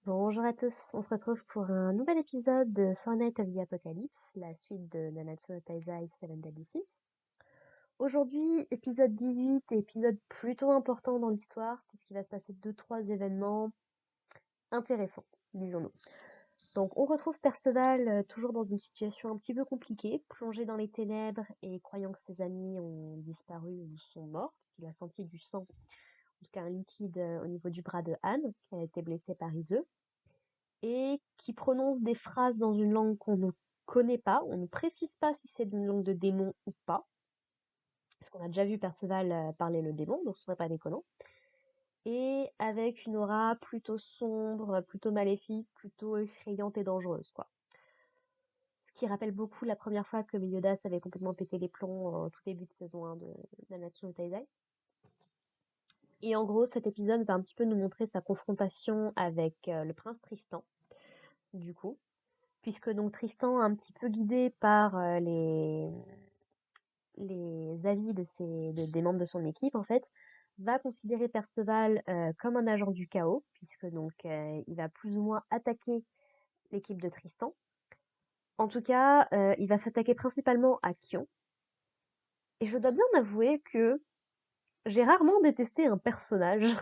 Bonjour à tous, on se retrouve pour un nouvel épisode de Fortnite of the Apocalypse, la suite de Nanatsu no Taizai 7 Deadly Sins. Aujourd'hui, épisode 18, épisode plutôt important dans l'histoire, puisqu'il va se passer 2-3 événements intéressants, disons-nous. Donc on retrouve Perceval toujours dans une situation un petit peu compliquée, plongé dans les ténèbres et croyant que ses amis ont disparu ou sont morts, puisqu'il a senti du sang, en tout cas un liquide au niveau du bras de Anne, qui a été blessée par Iseux, et qui prononce des phrases dans une langue qu'on ne connaît pas. On ne précise pas si c'est une langue de démon ou pas, parce qu'on a déjà vu Perceval parler le démon, donc ce serait pas déconnant. Et avec une aura plutôt sombre, plutôt maléfique, plutôt effrayante et dangereuse, quoi. Ce qui rappelle beaucoup la première fois que Meliodas avait complètement pété les plombs au tout début de saison 1 de Nanatsu no Taizai. Et en gros, cet épisode va un petit peu nous montrer sa confrontation avec le prince Tristan, du coup, puisque donc Tristan, un petit peu guidé par les avis des membres de son équipe, en fait, va considérer Perceval comme un agent du chaos, puisque donc il va plus ou moins attaquer l'équipe de Tristan. En tout cas, il va s'attaquer principalement à Kion. Et je dois bien avouer que j'ai rarement détesté un personnage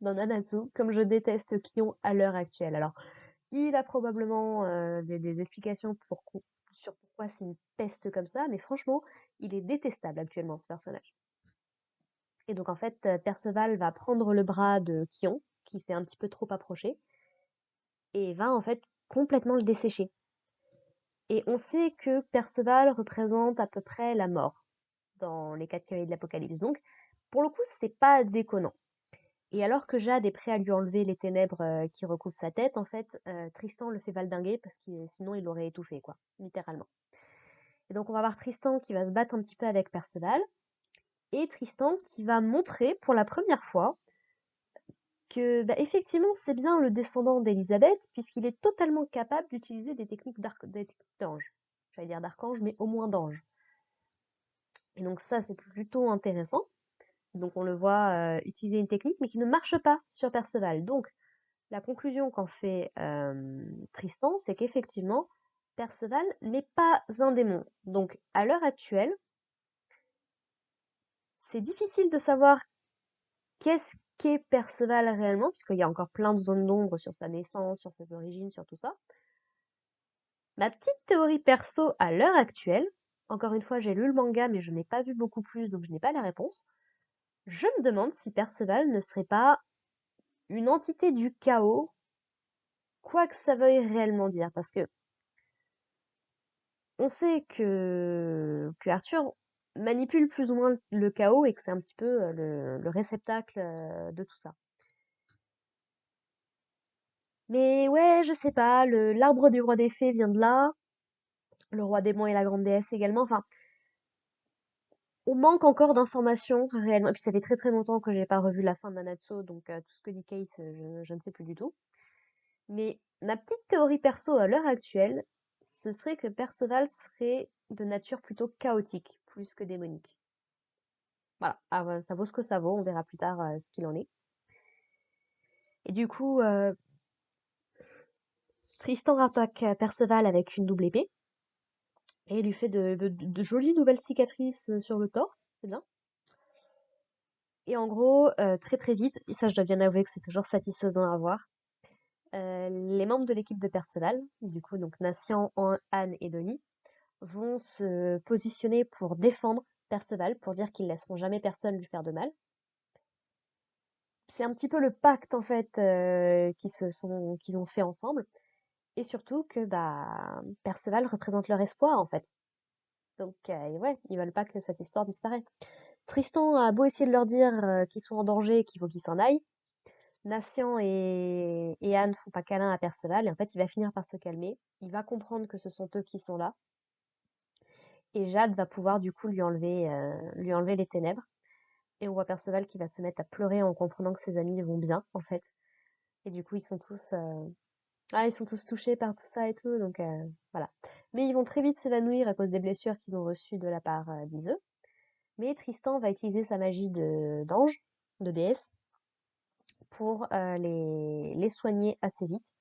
dans Nanatsu comme je déteste Kion à l'heure actuelle. Alors, il a probablement des explications sur pourquoi c'est une peste comme ça, mais franchement, il est détestable actuellement, ce personnage. Et donc, en fait, Perceval va prendre le bras de Kion, qui s'est un petit peu trop approché, et va en fait complètement le dessécher. Et on sait que Perceval représente à peu près la mort dans les 4 cavaliers de l'Apocalypse. Donc, pour le coup, c'est pas déconnant. Et alors que Jade est prêt à lui enlever les ténèbres qui recouvrent sa tête, en fait, Tristan le fait valdinguer parce que sinon il l'aurait étouffé, quoi, littéralement. Et donc on va voir Tristan qui va se battre un petit peu avec Perceval, et Tristan qui va montrer pour la première fois que, bah, effectivement, c'est bien le descendant d'Elisabeth, puisqu'il est totalement capable d'utiliser des techniques d'ange. J'allais dire d'archange, mais au moins d'ange. Et donc ça, c'est plutôt intéressant. Donc on le voit utiliser une technique, mais qui ne marche pas sur Perceval. Donc la conclusion qu'en fait Tristan, c'est qu'effectivement, Perceval n'est pas un démon. Donc, à l'heure actuelle, c'est difficile de savoir qu'est-ce qu'est Perceval réellement, puisqu'il y a encore plein de zones d'ombre sur sa naissance, sur ses origines, sur tout ça. Ma petite théorie perso à l'heure actuelle, encore une fois, j'ai lu le manga, mais je n'ai pas vu beaucoup plus, donc je n'ai pas la réponse. Je me demande si Perceval ne serait pas une entité du chaos, quoi que ça veuille réellement dire, parce que on sait que Arthur manipule plus ou moins le chaos et que c'est un petit peu le réceptacle de tout ça. Mais ouais, je sais pas, l'arbre du roi des fées vient de là, le roi démon et la grande déesse également. Enfin, on manque encore d'informations réellement. Et puis ça fait très très longtemps que j'ai pas revu la fin de Nanatsu, donc tout ce que dit Case, je ne sais plus du tout. Mais ma petite théorie perso à l'heure actuelle, ce serait que Perceval serait de nature plutôt chaotique, plus que démonique. Voilà, ça vaut ce que ça vaut, on verra plus tard ce qu'il en est. Et du coup, Tristan attaque Perceval avec une double épée et lui fait de jolies nouvelles cicatrices sur le torse, c'est bien. Et en gros, très très vite, et ça je dois bien avouer que c'est toujours satisfaisant à voir, les membres de l'équipe de Perceval, du coup donc Natian, Anne et Donnie, vont se positionner pour défendre Perceval, pour dire qu'ils laisseront jamais personne lui faire de mal. C'est un petit peu le pacte en fait qu'ils ont fait ensemble. Et surtout que bah Perceval représente leur espoir en fait. Donc ouais, ils veulent pas que cet espoir disparaisse. Tristan a beau essayer de leur dire qu'ils sont en danger, qu'il faut qu'ils s'en aillent. Natian et Anne font pas câlin à Perceval et en fait il va finir par se calmer. Il va comprendre que ce sont eux qui sont là. Et Jade va pouvoir du coup lui enlever les ténèbres. Et on voit Perceval qui va se mettre à pleurer en comprenant que ses amis vont bien en fait. Et du coup ils sont tous touchés par tout ça et tout, donc voilà. Mais ils vont très vite s'évanouir à cause des blessures qu'ils ont reçues de la part d'Iseux. Mais Tristan va utiliser sa magie d'ange, de déesse, pour les soigner assez vite.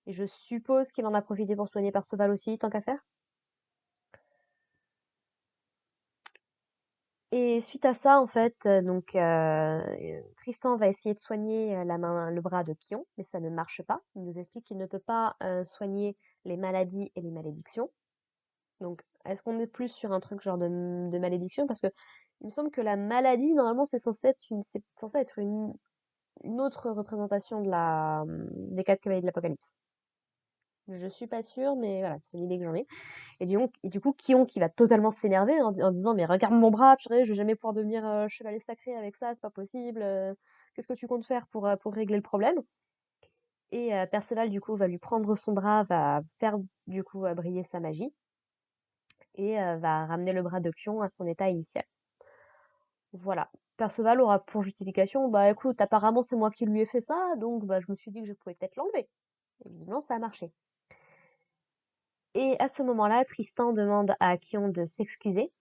Et je suppose qu'il en a profité pour soigner Perceval aussi, tant qu'à faire. Et suite à ça, en fait, Tristan va essayer de soigner le bras de Kion, mais ça ne marche pas. Il nous explique qu'il ne peut pas soigner les maladies et les malédictions. Donc, est-ce qu'on est plus sur un truc genre de malédiction? Parce que il me semble que la maladie, normalement, c'est censé être une autre représentation des quatre cavaliers de l'Apocalypse. Je suis pas sûre, mais voilà, c'est l'idée que j'en ai. Et du coup, Kion qui va totalement s'énerver en disant mais regarde mon bras, purée, je vais jamais pouvoir devenir chevalier sacré avec ça, c'est pas possible. Qu'est-ce que tu comptes faire pour régler le problème? Et Perceval du coup va lui prendre son bras, va faire du coup briller sa magie et va ramener le bras de Kion à son état initial. Voilà. Perceval aura pour justification, bah écoute, apparemment c'est moi qui lui ai fait ça, donc bah je me suis dit que je pouvais peut-être l'enlever. Et visiblement ça a marché. Et à ce moment-là, Tristan demande à Kion de s'excuser.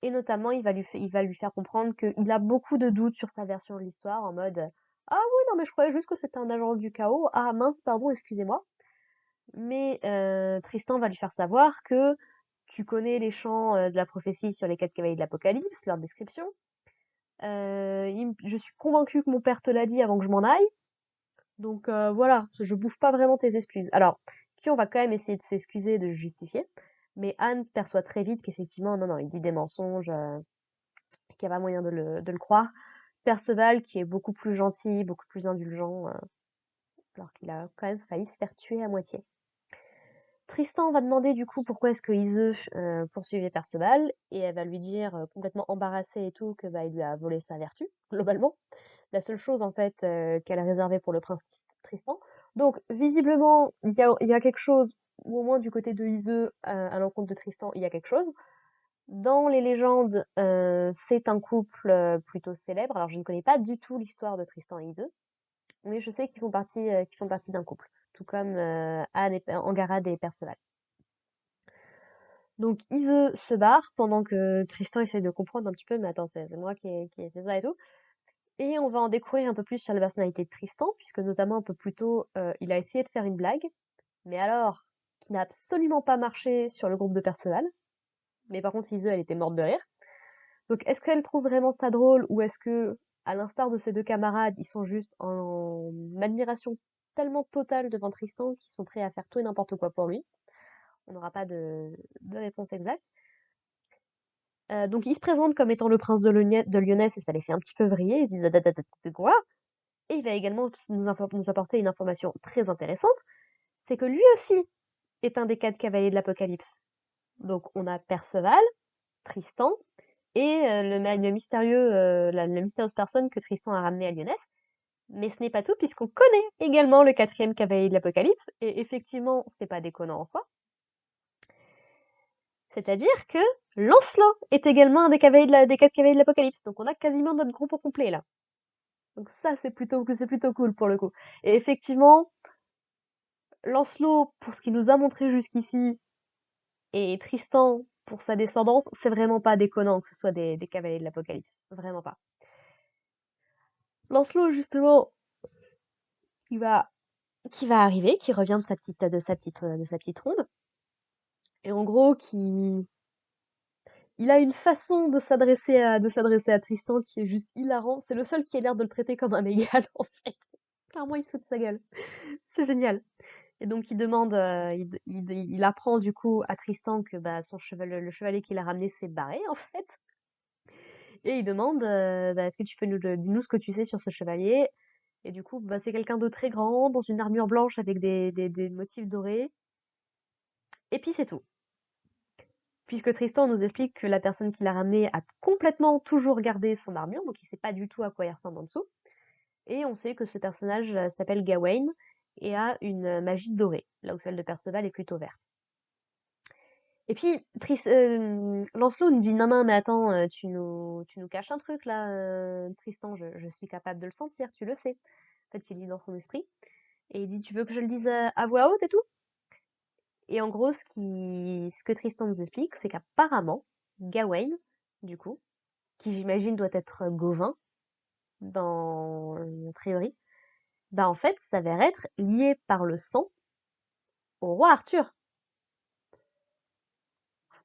Et notamment, il va lui faire comprendre qu'il a beaucoup de doutes sur sa version de l'histoire, en mode ah oui, non, mais je croyais juste que c'était un agent du chaos. Ah mince, pardon, excusez-moi. Mais Tristan va lui faire savoir que tu connais les chants de la prophétie sur les quatre cavaliers de l'Apocalypse, leur description. Je suis convaincue que mon père te l'a dit avant que je m'en aille. Donc voilà, je bouffe pas vraiment tes excuses. Alors, on va quand même essayer de s'excuser, de se justifier. Mais Anne perçoit très vite qu'effectivement, non, non, il dit des mensonges, qu'il n'y a pas moyen de le croire. Perceval, qui est beaucoup plus gentil, beaucoup plus indulgent, alors qu'il a quand même failli se faire tuer à moitié. Tristan va demander du coup pourquoi est-ce que Iseux poursuivait Perceval, et elle va lui dire, complètement embarrassée et tout, que bah, il lui a volé sa vertu, globalement. La seule chose en fait qu'elle a réservée pour le prince Tristan. Donc visiblement, il y a quelque chose, ou au moins du côté de Iseux, à l'encontre de Tristan, il y a quelque chose. Dans les légendes, c'est un couple plutôt célèbre. Alors je ne connais pas du tout l'histoire de Tristan et Iseux, mais je sais qu'ils font partie d'un couple, tout comme Angarade et Perceval. Donc Iseux se barre pendant que Tristan essaie de comprendre un petit peu, mais attends, c'est moi qui ai fait ça et tout. Et on va en découvrir un peu plus sur la personnalité de Tristan, puisque notamment un peu plus tôt, il a essayé de faire une blague, mais alors, qui n'a absolument pas marché sur le groupe de Perceval. Mais par contre, Iseux, elle était morte de rire. Donc, est-ce qu'elle trouve vraiment ça drôle, ou est-ce que, à l'instar de ses deux camarades, ils sont juste en admiration tellement totale devant Tristan qu'ils sont prêts à faire tout et n'importe quoi pour lui? On n'aura pas de réponse exacte. Donc, il se présente comme étant le prince de Lyonesse et ça les fait un petit peu vriller. Ils se disent quoi? Et il va également nous apporter une information très intéressante, c'est que lui aussi est un des quatre cavaliers de l'Apocalypse. Donc, on a Perceval, Tristan et la mystérieuse personne que Tristan a ramenée à Lyonesse. Mais ce n'est pas tout, puisqu'on connaît également le quatrième cavalier de l'Apocalypse, et effectivement, c'est pas déconnant en soi. C'est-à-dire que Lancelot est également un des quatre cavaliers de l'Apocalypse, donc on a quasiment notre groupe au complet là. Donc ça, c'est plutôt cool pour le coup. Et effectivement, Lancelot, pour ce qu'il nous a montré jusqu'ici, et Tristan, pour sa descendance, c'est vraiment pas déconnant que ce soit des cavaliers de l'Apocalypse. Vraiment pas. Lancelot, justement, qui va, qui va arriver, qui revient de sa petite ronde, et en gros, il a une façon de s'adresser à Tristan qui est juste hilarant. C'est le seul qui a l'air de le traiter comme un égal, en fait. Clairement, il se fout de sa gueule. C'est génial. Et donc, il apprend du coup à Tristan que bah, le chevalier qu'il a ramené s'est barré, en fait. Et il demande, bah, est-ce que tu peux dis-nous ce que tu sais sur ce chevalier? Et du coup, bah, c'est quelqu'un de très grand, dans une armure blanche avec des motifs dorés. Et puis c'est tout. Puisque Tristan nous explique que la personne qui l'a ramené a complètement toujours gardé son armure, donc il sait pas du tout à quoi il ressemble en dessous. Et on sait que ce personnage s'appelle Gawain et a une magie dorée, là où celle de Perceval est plutôt verte. Et puis, Lancelot nous dit non, non, mais attends, tu nous caches un truc là, Tristan, je suis capable de le sentir, tu le sais. En fait, il lit dans son esprit. Et il dit, tu veux que je le dise à voix haute et tout? Et en gros, ce que Tristan nous explique, c'est qu'apparemment, Gawain, du coup, qui j'imagine doit être Gauvin, a priori, bah en fait, s'avère être lié par le sang au roi Arthur.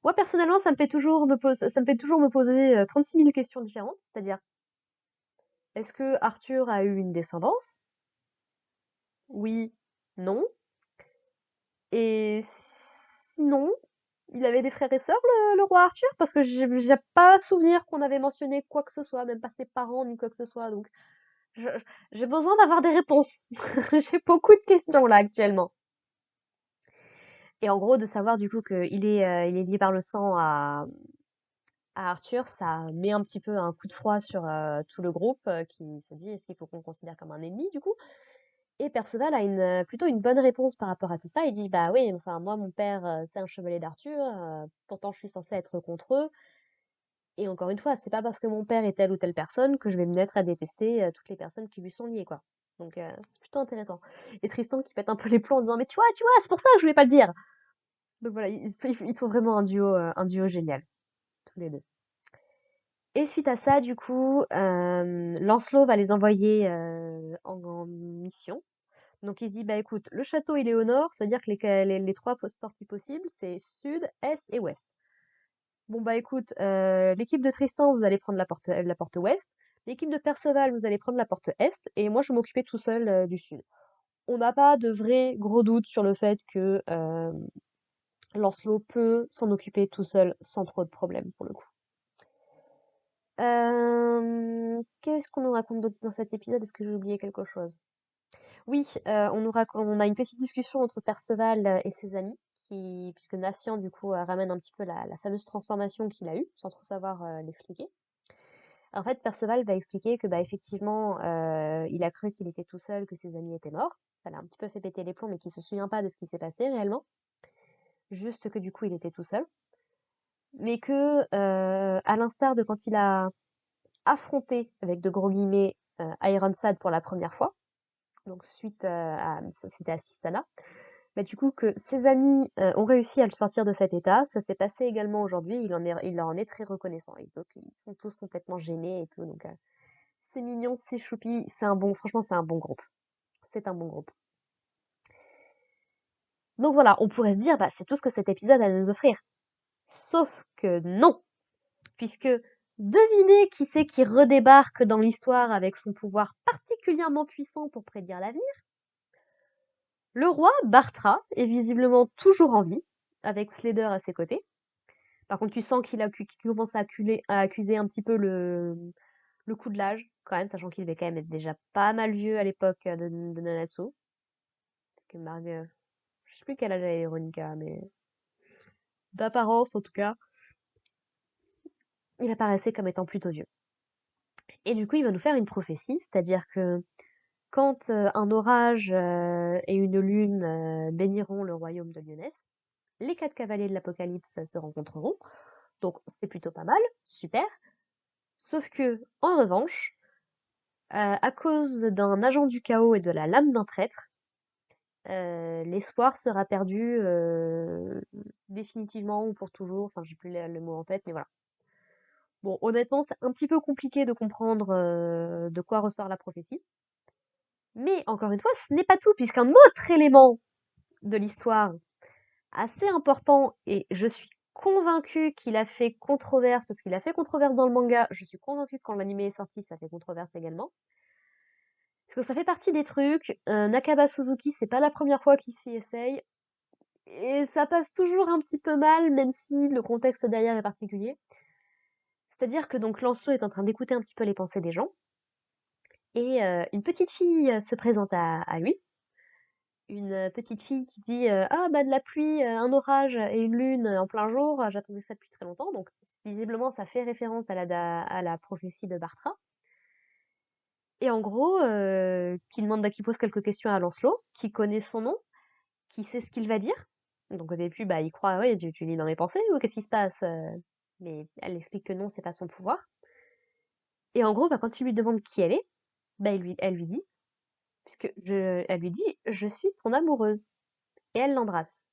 Moi, personnellement, ça me fait toujours me poser 36 000 questions différentes, c'est-à-dire, est-ce que Arthur a eu une descendance? Oui, non. Et sinon, il avait des frères et sœurs, le roi Arthur? Parce que j'ai pas souvenir qu'on avait mentionné quoi que ce soit, même pas ses parents ni quoi que ce soit, donc je- j'ai besoin d'avoir des réponses. J'ai beaucoup de questions là actuellement. Et en gros, de savoir du coup il est lié par le sang à Arthur, ça met un petit peu un coup de froid sur tout le groupe qui se dit est-ce qu'il faut qu'on le considère comme un ennemi du coup? Et Perceval a plutôt une bonne réponse par rapport à tout ça. Il dit bah oui, enfin moi mon père c'est un chevalier d'Arthur, pourtant je suis censé être contre eux. Et encore une fois, c'est pas parce que mon père est telle ou telle personne que je vais me mettre à détester toutes les personnes qui lui sont liées quoi. Donc c'est plutôt intéressant. Et Tristan qui pète un peu les plombs en disant mais tu vois, c'est pour ça que je voulais pas le dire. Donc voilà, ils sont vraiment un duo génial tous les deux. Et suite à ça, du coup, Lancelot va les envoyer en mission. Donc il se dit, bah écoute, le château il est au nord, ça veut dire que les trois sorties possibles, c'est sud, est et ouest. Bon bah écoute, l'équipe de Tristan, vous allez prendre la porte ouest, l'équipe de Perceval, vous allez prendre la porte est, et moi je vais m'occuper tout seul du sud. On n'a pas de vrai gros doute sur le fait que Lancelot peut s'en occuper tout seul sans trop de problèmes pour le coup. Qu'est-ce qu'on nous raconte d'autre dans cet épisode? Est-ce que j'ai oublié quelque chose? Oui, on a une petite discussion entre Perceval et ses amis, puisque Natian, du coup, ramène un petit peu la fameuse transformation qu'il a eue, sans trop savoir l'expliquer. En fait, Perceval va expliquer que, bah, effectivement, il a cru qu'il était tout seul, que ses amis étaient morts. Ça l'a un petit peu fait péter les plombs, mais qu'il se souvient pas de ce qui s'est passé réellement. Juste que, du coup, il était tout seul. Mais que, à l'instar de quand il a affronté, avec de gros guillemets, Ironside pour la première fois, donc suite c'était à Sistana, bah, du coup que ses amis ont réussi à le sortir de cet état, ça s'est passé également aujourd'hui, il leur en est très reconnaissant, et donc ils sont tous complètement gênés et tout, donc c'est mignon, c'est choupi, franchement c'est un bon groupe, c'est un bon groupe. Donc voilà, on pourrait se dire, bah c'est tout ce que cet épisode a à nous offrir, sauf que non, puisque devinez qui c'est qui redébarque dans l'histoire avec son pouvoir particulièrement puissant pour prédire l'avenir. Le roi, Bartra, est visiblement toujours en vie, avec Slater à ses côtés. Par contre, tu sens qu'il commence à accuser un petit peu le coup de l'âge, quand même, sachant qu'il devait quand même être déjà pas mal vieux à l'époque de Nanatsu. Parce que je sais plus quel âge avait Veronica, mais d'apparence en tout cas, il apparaissait comme étant plutôt vieux. Et du coup, il va nous faire une prophétie, c'est-à-dire que quand un orage et une lune béniront le royaume de Lyonesse, les 4 cavaliers de l'Apocalypse se rencontreront. Donc c'est plutôt pas mal, super. Sauf que, en revanche, à cause d'un agent du chaos et de la lame d'un traître, l'espoir sera perdu définitivement ou pour toujours. Enfin, j'ai plus le mot en tête, mais voilà. Bon, honnêtement, c'est un petit peu compliqué de comprendre de quoi ressort la prophétie. Mais encore une fois, ce n'est pas tout, puisqu'un autre élément de l'histoire assez important, et je suis convaincue qu'il a fait controverse, parce qu'il a fait controverse dans le manga, je suis convaincue que quand l'anime est sorti, ça fait controverse également. Parce que ça fait partie des trucs, Nakaba Suzuki, c'est pas la première fois qu'il s'y essaye, et ça passe toujours un petit peu mal, même si le contexte derrière est particulier. C'est-à-dire que donc Lancelot est en train d'écouter un petit peu les pensées des gens, et une petite fille se présente à lui, une petite fille qui dit ah bah de la pluie, un orage et une lune en plein jour, j'attendais ça depuis très longtemps. Donc visiblement ça fait référence à la prophétie de Bartra. Et en gros, qui pose quelques questions à Lancelot, qui connaît son nom, qui sait ce qu'il va dire. Donc au début, bah il croit, ouais, tu lis dans mes pensées ou qu'est-ce qui se passe? Mais elle explique que non, c'est pas son pouvoir. Et en gros, bah, quand il lui demande qui elle est, bah elle lui dit, elle lui dit, je suis ton amoureuse. Et elle l'embrasse.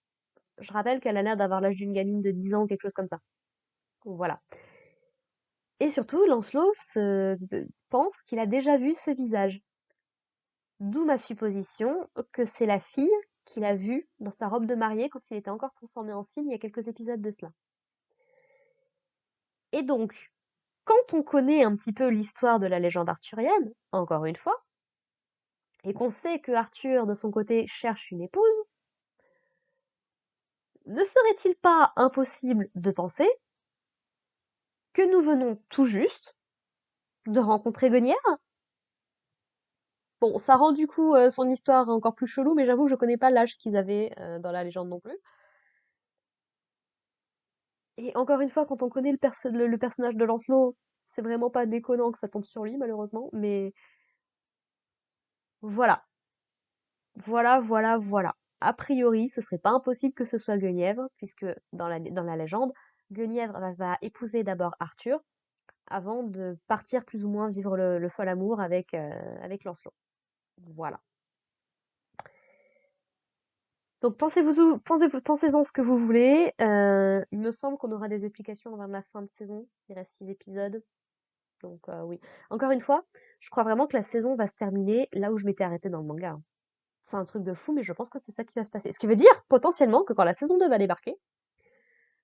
Je rappelle qu'elle a l'air d'avoir l'âge d'une gamine de 10 ans ou quelque chose comme ça. Voilà. Et surtout, Lancelot pense qu'il a déjà vu ce visage. D'où ma supposition que c'est la fille qu'il a vue dans sa robe de mariée quand il était encore transformé en cygne il y a quelques épisodes de cela. Et donc, quand on connaît un petit peu l'histoire de la légende arthurienne, encore une fois, et qu'on sait que Arthur, de son côté, cherche une épouse, ne serait-il pas impossible de penser que nous venons tout juste de rencontrer Guenièvre? Bon, ça rend du coup son histoire encore plus chelou, mais j'avoue que je connais pas l'âge qu'ils avaient dans la légende non plus. Et encore une fois, quand on connaît le personnage de Lancelot, c'est vraiment pas déconnant que ça tombe sur lui, malheureusement. Mais voilà, voilà. A priori, ce serait pas impossible que ce soit Guenièvre, puisque dans la légende, Guenièvre va épouser d'abord Arthur, avant de partir plus ou moins vivre le fol amour avec Lancelot. Voilà. Donc pensez-en ce que vous voulez. Il me semble qu'on aura des explications vers la fin de saison. Il reste 6 épisodes. Donc oui. Encore une fois, je crois vraiment que la saison va se terminer là où je m'étais arrêtée dans le manga, hein. C'est un truc de fou, mais je pense que c'est ça qui va se passer. Ce qui veut dire potentiellement que quand la saison 2 va débarquer,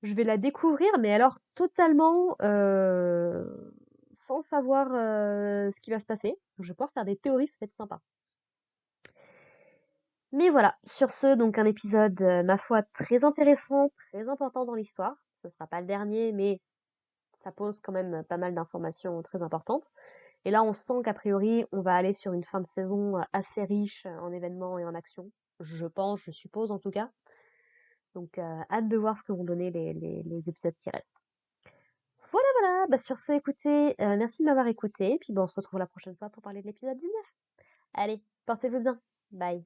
je vais la découvrir, mais alors totalement sans savoir ce qui va se passer. Donc, je vais pouvoir faire des théories, ça va être sympa. Mais voilà, sur ce, donc un épisode, ma foi, très intéressant, très important dans l'histoire. Ce sera pas le dernier, mais ça pose quand même pas mal d'informations très importantes. Et là, on sent qu'a priori, on va aller sur une fin de saison assez riche en événements et en actions. Je pense, je suppose en tout cas. Donc, hâte de voir ce que vont donner les épisodes qui restent. Voilà. Bah, sur ce, écoutez, merci de m'avoir écouté. Puis bon, on se retrouve la prochaine fois pour parler de l'épisode 19. Allez, portez-vous bien. Bye.